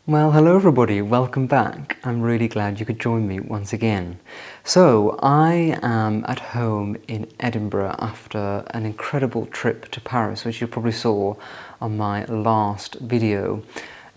Well, hello everybody, welcome back. I'm really glad you could join me once again. So, I am at home in Edinburgh after an incredible trip to Paris, which you probably saw on my last video.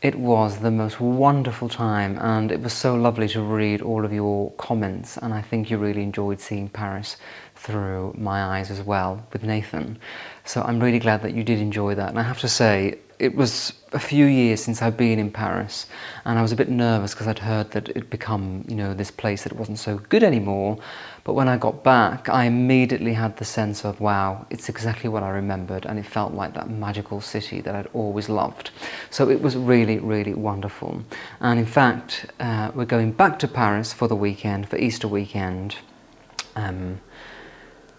It was the most wonderful time and it was so lovely to read all of your comments, and I think you really enjoyed seeing Paris through my eyes as well with Nathan. So I'm really glad that you did enjoy that, and I have to say it was a few years since I've been in Paris, and I was a bit nervous because I'd heard that it'd become, this place that wasn't so good anymore. But when I got back, I immediately had the sense of, wow, it's exactly what I remembered, and it felt like that magical city that I'd always loved. So it was really, really wonderful. And in fact, we're going back to Paris for the weekend, for Easter weekend.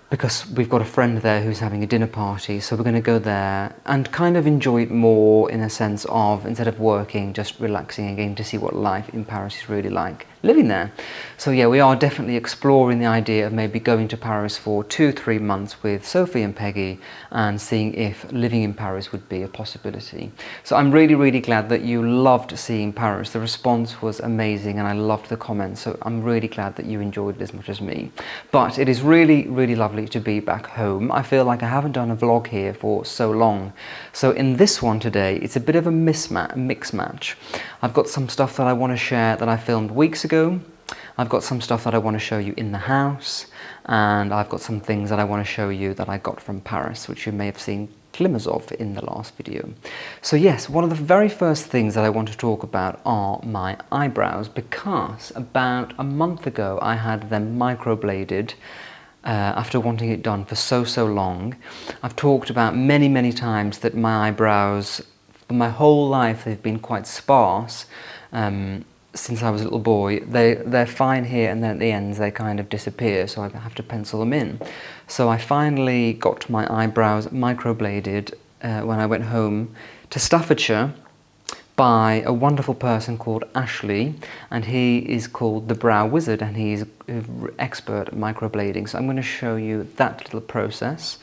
Because we've got a friend there who's having a dinner party, so we're going to go there and kind of enjoy it more in a sense of, instead of working, just relaxing again to see what life in Paris is really like living there. So yeah, we are definitely exploring the idea of maybe going to Paris for 2-3 months with Sophie and Peggy and seeing if living in Paris would be a possibility. So I'm really, really glad that you loved seeing Paris. The response was amazing and I loved the comments, so I'm really glad that you enjoyed it as much as me. But it is really, really lovely to be back home. I feel like I haven't done a vlog here for so long. So in this one today, it's a bit of a mix match. I've got some stuff that I want to share that I filmed weeks ago. I've got some stuff that I want to show you in the house, and I've got some things that I want to show you that I got from Paris, which you may have seen glimmers of in the last video. So yes, one of the very first things that I want to talk about are my eyebrows, because about a month ago I had them microbladed after wanting it done for so long. I've talked about many times that my eyebrows, for my whole life, they've been quite sparse. Since I was a little boy, they're fine here, and then at the ends they kind of disappear, so I have to pencil them in. So I finally got my eyebrows microbladed when I went home to Staffordshire by a wonderful person called Ashley, and he is called the Brow Wizard, and he's an expert at microblading. So I'm going to show you that little process.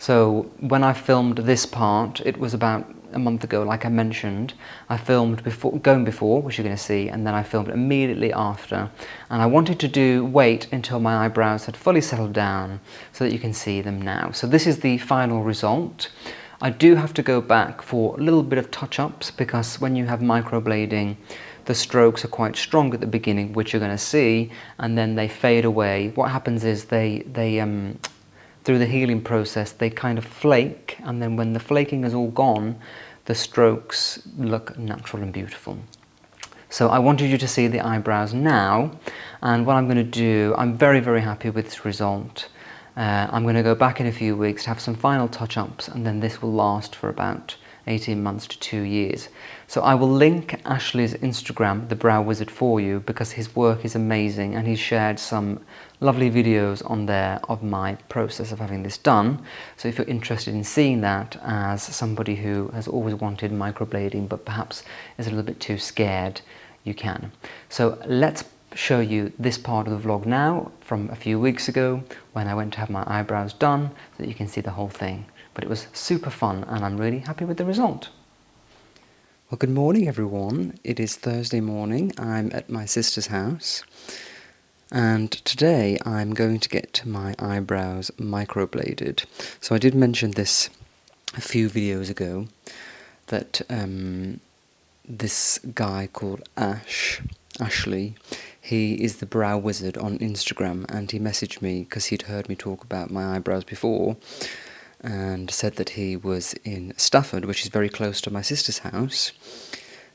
So when I filmed this part, it was about a month ago, like I mentioned. I filmed going before, which you're going to see, and then I filmed immediately after. And I wanted to wait until my eyebrows had fully settled down so that you can see them now. So this is the final result. I do have to go back for a little bit of touch-ups, because when you have microblading, the strokes are quite strong at the beginning, which you're going to see, and then they fade away. What happens is they through the healing process, they kind of flake, and then when the flaking is all gone, the strokes look natural and beautiful. So I wanted you to see the eyebrows now, and what I'm going to do, I'm very happy with this result. I'm going to go back in a few weeks to have some final touch-ups, and then this will last for about 18 months to 2 years. So I will link Ashley's Instagram, The Brow Wizard, for you, because his work is amazing, and he's shared some lovely videos on there of my process of having this done. So if you're interested in seeing that as somebody who has always wanted microblading but perhaps is a little bit too scared, you can. So let's show you this part of the vlog now from a few weeks ago when I went to have my eyebrows done, so that you can see the whole thing. But it was super fun and I'm really happy with the result. Well, good morning everyone. It is Thursday morning. I'm at my sister's house, and today I'm going to get my eyebrows microbladed. So I did mention this a few videos ago, that this guy called Ashley, he is the Brow Wizard on Instagram, and he messaged me because he'd heard me talk about my eyebrows before, and said that he was in Stafford, which is very close to my sister's house,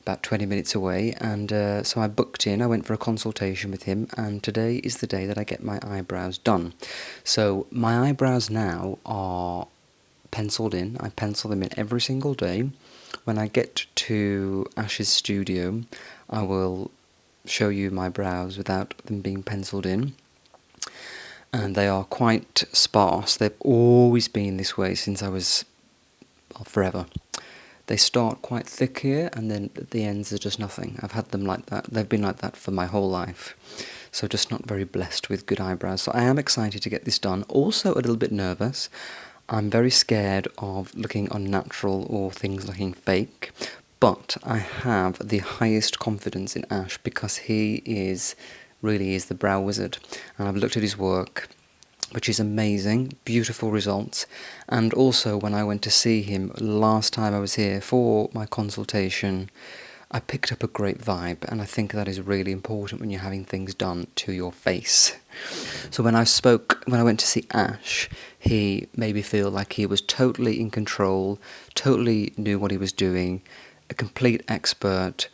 about 20 minutes away, and so I booked in. I went for a consultation with him, and today is the day that I get my eyebrows done. So my eyebrows now are penciled in. I pencil them in every single day. When I get to Ash's studio, I will show you my brows without them being penciled in. And they are quite sparse. They've always been this way since I was, well, forever. They start quite thick here, and then at the ends are just nothing. I've had them like that. They've been like that for my whole life. So just not very blessed with good eyebrows. So I am excited to get this done. Also a little bit nervous. I'm very scared of looking unnatural or things looking fake. But I have the highest confidence in Ash because he really is the brow wizard, and I've looked at his work, which is amazing, beautiful results. And also when I went to see him last time I was here for my consultation, I picked up a great vibe, and I think that is really important when you're having things done to your face. So when I went to see Ash, he made me feel like he was totally in control, totally knew what he was doing, a complete expert,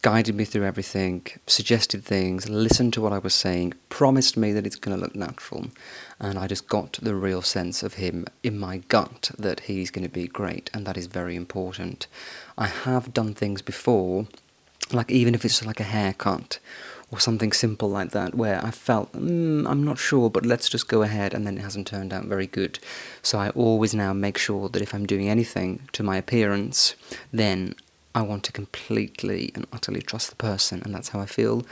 guided me through everything, suggested things, listened to what I was saying, promised me that it's going to look natural, and I just got the real sense of him in my gut that he's going to be great, and that is very important. I have done things before, like even if it's like a haircut or something simple like that, where I felt, I'm not sure, but let's just go ahead, and then it hasn't turned out very good. So I always now make sure that if I'm doing anything to my appearance, then I want to completely and utterly trust the person, and that's how I feel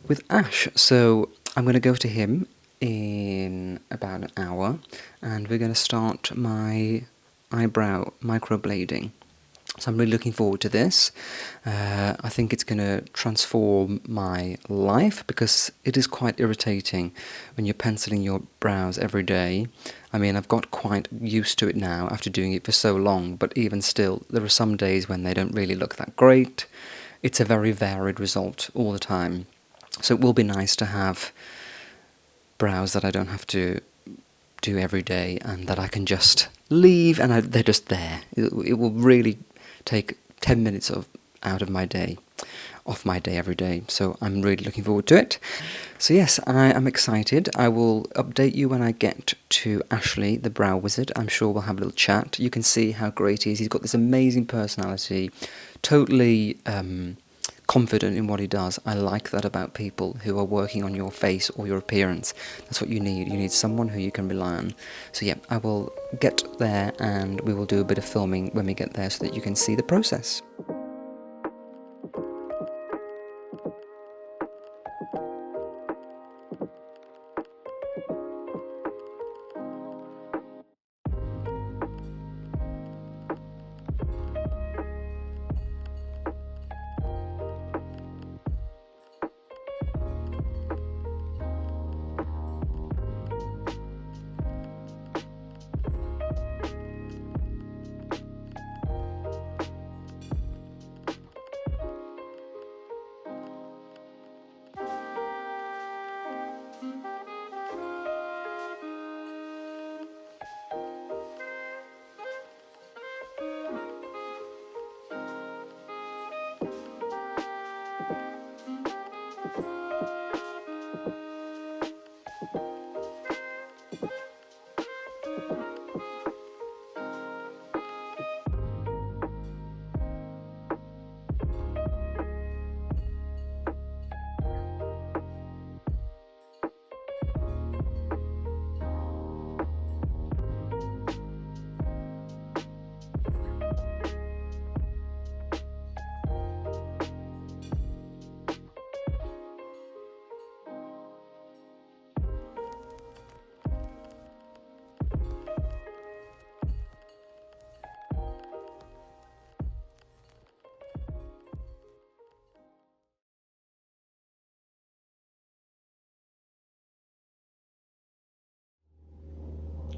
with Ash. So I'm going to go to him in about an hour, and we're going to start my eyebrow microblading. So I'm really looking forward to this. I think it's going to transform my life, because it is quite irritating when you're penciling your brows every day. I mean, I've got quite used to it now after doing it for so long, but even still, there are some days when they don't really look that great. It's a very varied result all the time. So it will be nice to have brows that I don't have to do every day, and that I can just leave and they're just there. It will really take 10 minutes out of my day, off my day every day. So I'm really looking forward to it. So yes, I am excited. I will update you when I get to Ashley, the brow wizard. I'm sure we'll have a little chat. You can see how great he is. He's got this amazing personality, totally confident in what he does. I like that about people who are working on your face or your appearance. That's what you need. You need someone who you can rely on. So yeah, I will get there, and we will do a bit of filming when we get there so that you can see the process.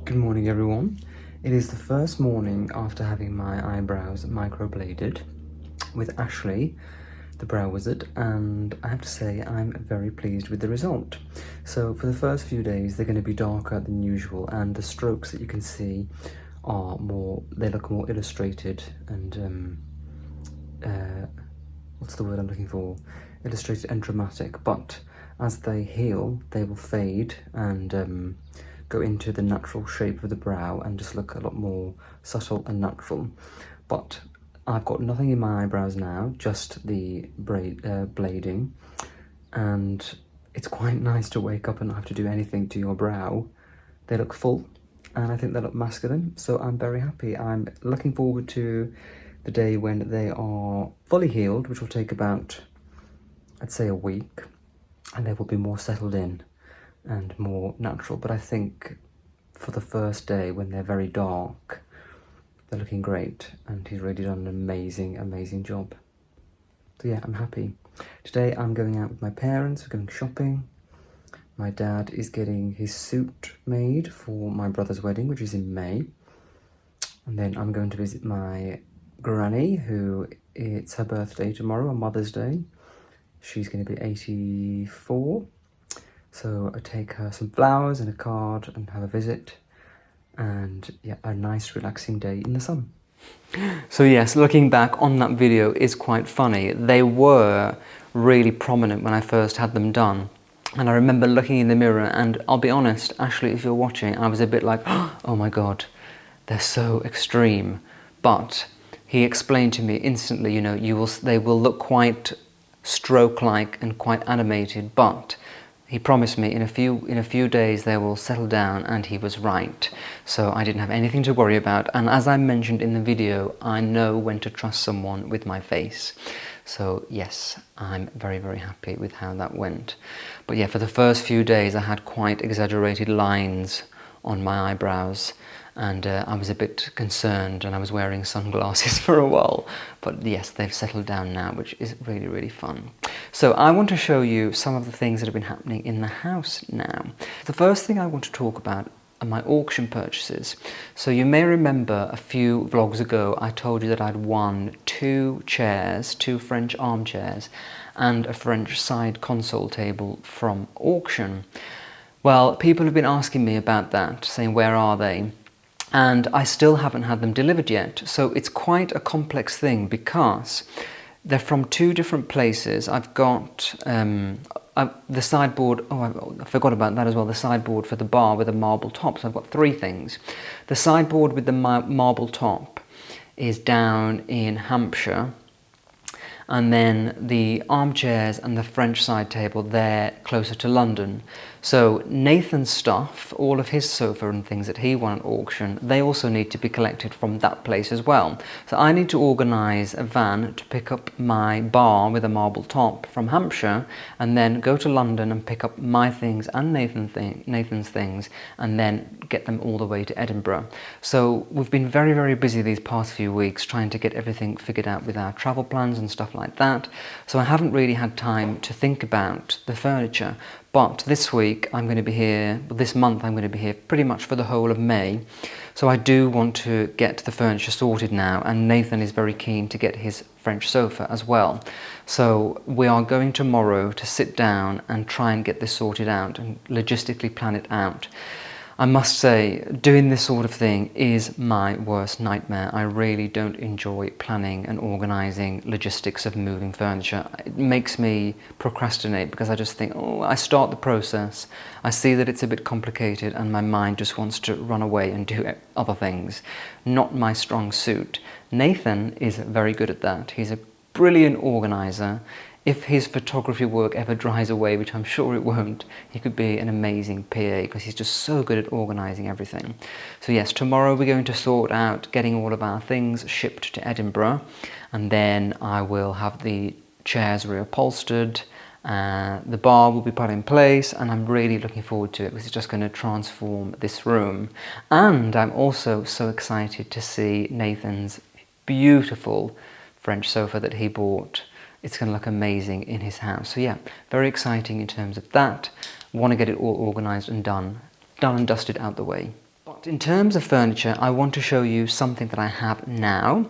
Good morning, everyone. It is the first morning after having my eyebrows microbladed with Ashley, the brow wizard, and I have to say I'm very pleased with the result. So for the first few days they're going to be darker than usual, and the strokes that you can see are they look more illustrated and what's the word I'm looking for? Illustrated and dramatic. But as they heal, they will fade and go into the natural shape of the brow and just look a lot more subtle and natural. But I've got nothing in my eyebrows now, just the blading, and it's quite nice to wake up and not have to do anything to your brow. They look full, and I think they look masculine, so I'm very happy. I'm looking forward to the day when they are fully healed, which will take about, I'd say, a week, and they will be more settled in and more natural. But I think for the first day, when they're very dark, they're looking great, and he's really done an amazing job. So yeah, I'm happy. Today I'm going out with my parents, we're going shopping. My dad is getting his suit made for my brother's wedding, which is in May. And then I'm going to visit my granny, who it's her birthday tomorrow, on Mother's Day. She's going to be 84. So I take her some flowers and a card and have a visit. And yeah, a nice relaxing day in the sun. So yes, looking back on that video is quite funny. They were really prominent when I first had them done. And I remember looking in the mirror, and I'll be honest, Ashley, if you're watching, I was a bit like, oh my God, they're so extreme. But he explained to me instantly, you know, they will look quite stroke-like and quite animated, but he promised me in a few days they will settle down, and he was right. So I didn't have anything to worry about. And as I mentioned in the video, I know when to trust someone with my face. So yes, I'm very happy with how that went. But yeah, for the first few days I had quite exaggerated lines on my eyebrows, and I was a bit concerned, and I was wearing sunglasses for a while. But yes, they've settled down now, which is really fun. So I want to show you some of the things that have been happening in the house now. The first thing I want to talk about are my auction purchases. So you may remember a few vlogs ago I told you that I'd won 2 chairs, 2 French armchairs, and a French side console table from auction. Well, people have been asking me about that, saying where are they? And I still haven't had them delivered yet. So it's quite a complex thing because they're from 2 different places. I've got the sideboard, I forgot about that as well, the sideboard for the bar with a marble top. So I've got 3 things. The sideboard with the marble top is down in Hampshire, and then the armchairs and the French side table, they're closer to London. So Nathan's stuff, all of his sofa and things that he won at auction, they also need to be collected from that place as well. So I need to organise a van to pick up my bar with a marble top from Hampshire, and then go to London and pick up my things and Nathan's things, and then get them all the way to Edinburgh. So we've been very busy these past few weeks trying to get everything figured out with our travel plans and stuff like that. So I haven't really had time to think about the furniture. But this week I'm going to be here, this month I'm going to be here pretty much for the whole of May. So I do want to get the furniture sorted now, and Nathan is very keen to get his French sofa as well. So we are going tomorrow to sit down and try and get this sorted out and logistically plan it out. I must say, doing this sort of thing is my worst nightmare. I really don't enjoy planning and organising logistics of moving furniture. It makes me procrastinate because I just think, oh, I start the process, I see that it's a bit complicated, and my mind just wants to run away and do other things. Not my strong suit. Nathan is very good at that. He's a brilliant organiser. If his photography work ever dries away, which I'm sure it won't, he could be an amazing PA because he's just so good at organising everything. So yes, tomorrow we're going to sort out getting all of our things shipped to Edinburgh, and then I will have the chairs reupholstered, the bar will be put in place, and I'm really looking forward to it because it's just going to transform this room. And I'm also so excited to see Nathan's beautiful French sofa that he bought. It's going to look amazing in his house. So yeah, very exciting in terms of that. Want to get it all organised and done and dusted out the way. But in terms of furniture, I want to show you something that I have now.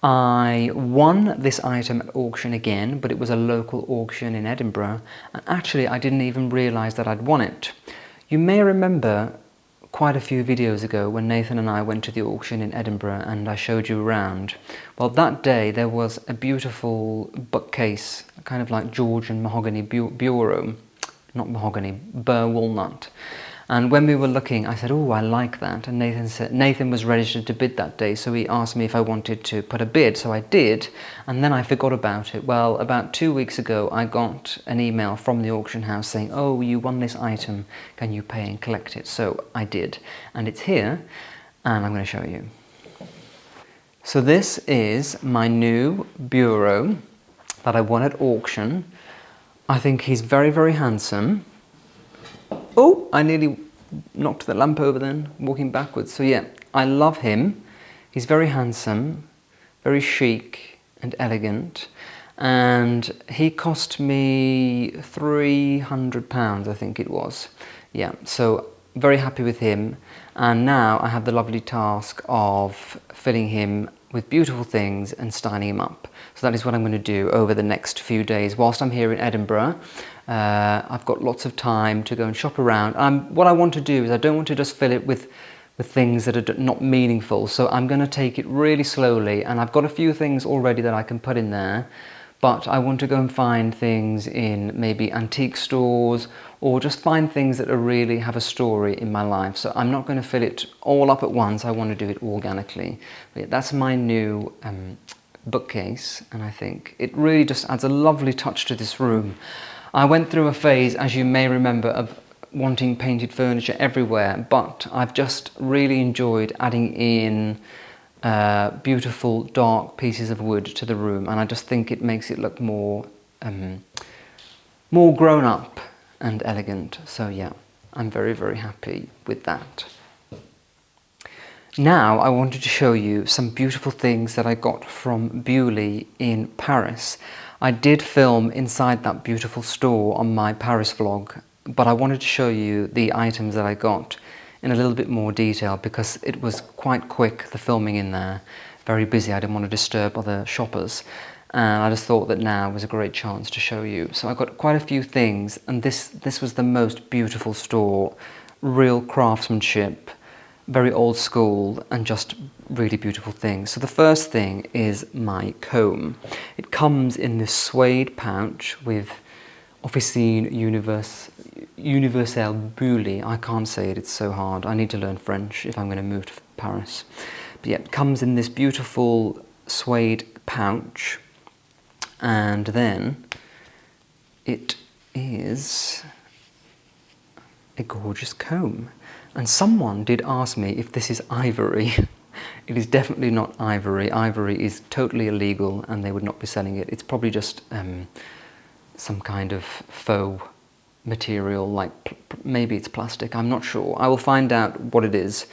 I won this item at auction again, but it was a local auction in Edinburgh, and actually I didn't even realise that I'd won it. You may remember quite a few videos ago when Nathan and I went to the auction in Edinburgh and I showed you around. Well, that day there was a beautiful bookcase, kind of like Georgian mahogany bureau, not mahogany, burr walnut. And when we were looking, I said, oh, I like that. And Nathan was registered to bid that day, so he asked me if I wanted to put a bid. So I did, and then I forgot about it. Well, about 2 weeks ago, I got an email from the auction house saying, oh, you won this item, can you pay and collect it? So I did, and it's here, and I'm going to show you. So this is my new bureau that I won at auction. I think he's very handsome. Oh, I nearly knocked the lamp over then, walking backwards. So yeah, I love him. He's very handsome, very chic and elegant, and he cost me £300, I think it was. Yeah, so very happy with him, and now I have the lovely task of filling him with beautiful things and styling him up. So that is what I'm going to do over the next few days whilst I'm here in Edinburgh. I've got lots of time to go and shop around. What I want to do is I don't want to just fill it with things that are not meaningful, so I'm going to take it really slowly, and I've got a few things already that I can put in there, but I want to go and find things in maybe antique stores or just find things that are really have a story in my life. So I'm not going to fill it all up at once, I want to do it organically. But yeah, that's my new bookcase, and I think it really just adds a lovely touch to this room. I went through a phase, as you may remember, of wanting painted furniture everywhere, but I've just really enjoyed adding in beautiful dark pieces of wood to the room, and I just think it makes it look more grown up and elegant. So yeah, I'm very, very happy with that. Now I wanted to show you some beautiful things that I got from Bewley in Paris. I did film inside that beautiful store on my Paris vlog, but I wanted to show you the items that I got in a little bit more detail because it was quite quick, the filming in there, very busy. I didn't want to disturb other shoppers, and I just thought that now was a great chance to show you. So I got quite a few things, and this was the most beautiful store, real craftsmanship, very old school, and just really beautiful things. So the first thing is my comb. It comes in this suede pouch with Officine Universelle Bewley. I can't say it, it's so hard. I need to learn French if I'm going to move to Paris. But yeah, it comes in this beautiful suede pouch, and then it is a gorgeous comb. And someone did ask me if this is ivory. It is definitely not ivory. Ivory is totally illegal and they would not be selling it. It's probably just some kind of faux material, like maybe it's plastic, I'm not sure. I will find out what it is.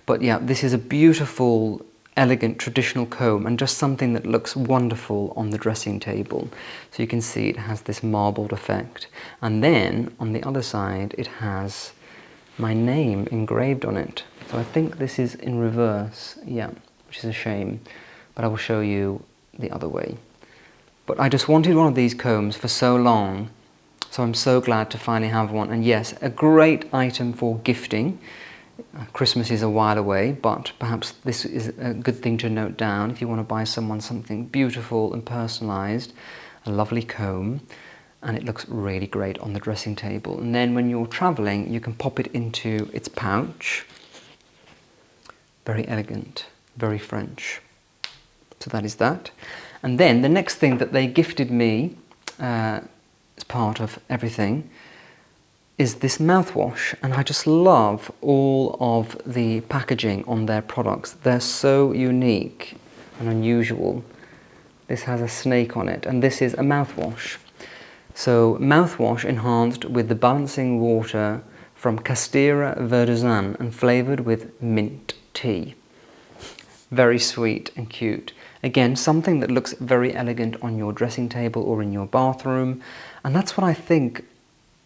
But yeah, this is a beautiful, elegant, traditional comb, and just something that looks wonderful on the dressing table. So you can see it has this marbled effect. And then on the other side, it has my name engraved on it. So I think this is in reverse, yeah, which is a shame, but I will show you the other way. But I just wanted one of these combs for so long, so I'm so glad to finally have one. And yes, a great item for gifting. Christmas is a while away, but perhaps this is a good thing to note down if you want to buy someone something beautiful and personalised, a lovely comb, and it looks really great on the dressing table. And then when you're travelling, you can pop it into its pouch. Very elegant, very French. So that is that. And then the next thing that they gifted me as part of everything is this mouthwash, and I just love all of the packaging on their products. They're so unique and unusual. This has a snake on it, and this is a mouthwash. So mouthwash enhanced with the balancing water from Castera Verduzan and flavoured with mint tea. Very sweet and cute. Again, something that looks very elegant on your dressing table or in your bathroom. And that's what I think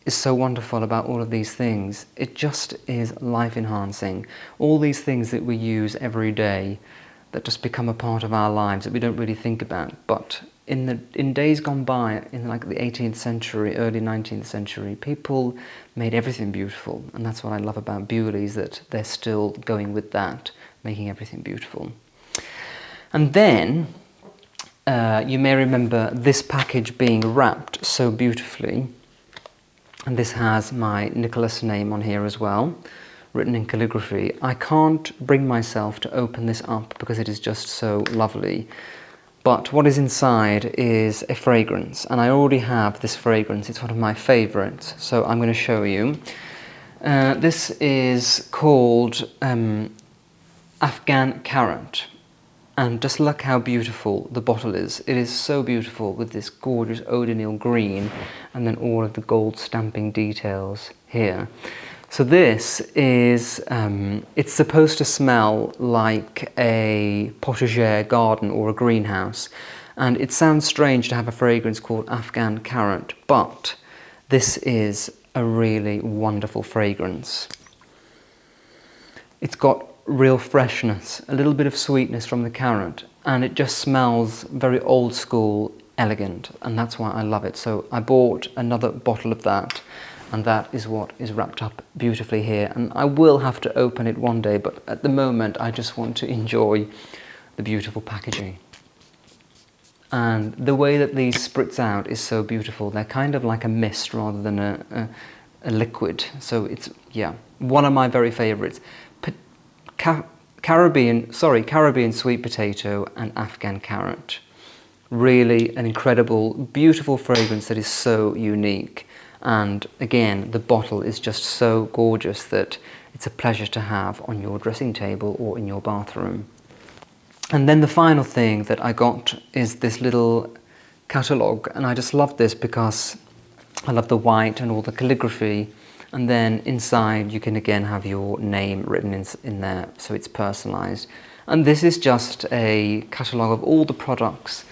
is so wonderful about all of these things. It just is life enhancing. All these things that we use every day that just become a part of our lives that we don't really think about. But in days gone by, in like the 18th century, early 19th century, people made everything beautiful. And that's what I love about Bewley's, that they're still going with that, making everything beautiful. And then you may remember this package being wrapped so beautifully. And this has my Nicholas name on here as well, written in calligraphy. I can't bring myself to open this up because it is just so lovely. But what is inside is a fragrance, and I already have this fragrance. It's one of my favorites, so I'm going to show you. This is called Afghan Carrot. And just look how beautiful the bottle is. It is so beautiful with this gorgeous Odinil green and then all of the gold stamping details here. So this is, it's supposed to smell like a potager garden or a greenhouse. And it sounds strange to have a fragrance called Afghan carrot, but this is a really wonderful fragrance. It's got real freshness, a little bit of sweetness from the carrot, and it just smells very old school, elegant, and that's why I love it. So I bought another bottle of that, and that is what is wrapped up beautifully here. And I will have to open it one day, but at the moment I just want to enjoy the beautiful packaging. And the way that these spritz out is so beautiful. They're kind of like a mist rather than a liquid. So it's, yeah, one of my very favorites. Caribbean sweet potato and Afghan carrot. Really an incredible, beautiful fragrance that is so unique. And again, the bottle is just so gorgeous that it's a pleasure to have on your dressing table or in your bathroom. And then the final thing that I got is this little catalogue, and I just love this because I love the white and all the calligraphy. And then inside you can again have your name written in there, so it's personalised. And this is just a catalogue of all the products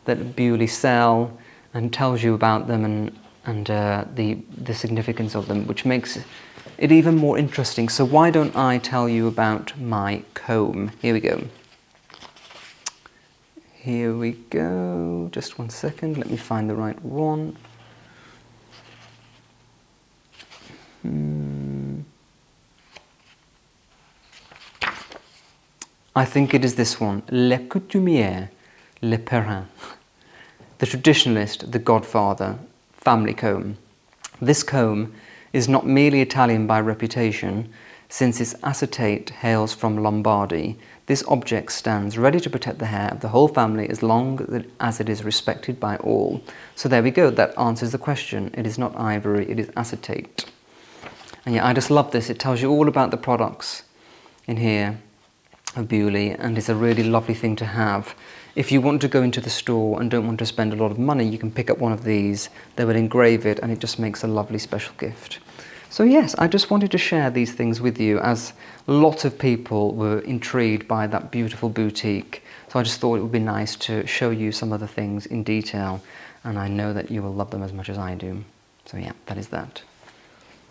that Bewley sell, and tells you about them and the significance of them, which makes it even more interesting. So why don't I tell you about my comb? Here we go. Here we go. Just one second, let me find the right one. I think it is this one, Le Coutumier, Le Perrin. The traditionalist, the godfather, family comb. This comb is not merely Italian by reputation, since its acetate hails from Lombardy. This object stands ready to protect the hair of the whole family as long as it is respected by all. So there we go, that answers the question. It is not ivory, it is acetate. And yeah, I just love this. It tells you all about the products in here of Bewley, and it's a really lovely thing to have. If you want to go into the store and don't want to spend a lot of money, you can pick up one of these. They will engrave it, and it just makes a lovely special gift. So yes, I just wanted to share these things with you, as lots of people were intrigued by that beautiful boutique. So I just thought it would be nice to show you some of the things in detail, and I know that you will love them as much as I do. So yeah, that is that.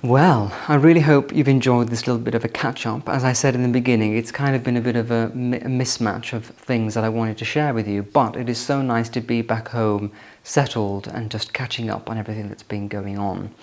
Well, I really hope you've enjoyed this little bit of a catch-up. As I said in the beginning, it's kind of been a bit of a mismatch of things that I wanted to share with you, but it is so nice to be back home, settled, and just catching up on everything that's been going on.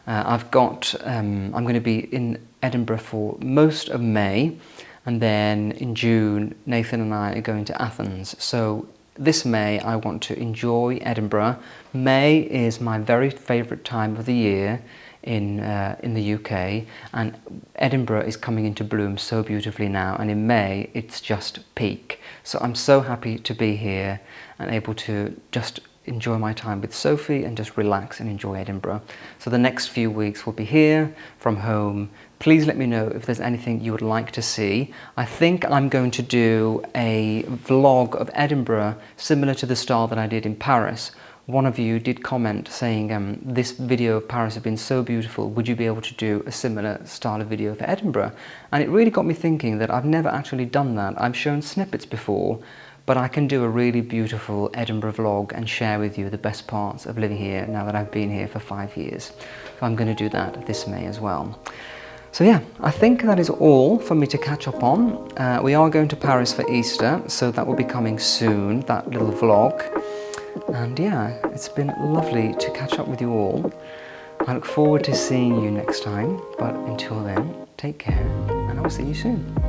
I'm going to be in Edinburgh for most of May, and then in June, Nathan and I are going to Athens. So this May, I want to enjoy Edinburgh. May is my very favourite time of the year in the UK, and Edinburgh is coming into bloom so beautifully now, and in May it's just peak. So I'm so happy to be here and able to just enjoy my time with Sophie and just relax and enjoy Edinburgh. So the next few weeks will be here from home. Please let me know if there's anything you would like to see. I think I'm going to do a vlog of Edinburgh similar to the style that I did in Paris. One of you did comment saying, this video of Paris has been so beautiful, would you be able to do a similar style of video for Edinburgh? And it really got me thinking that I've never actually done that. I've shown snippets before, but I can do a really beautiful Edinburgh vlog and share with you the best parts of living here now that I've been here for 5 years. So I'm going to do that this May as well. So yeah, I think that is all for me to catch up on. We are going to Paris for Easter, so that will be coming soon, that little vlog. And yeah, it's been lovely to catch up with you all. I look forward to seeing you next time, but until then, take care, and I'll see you soon.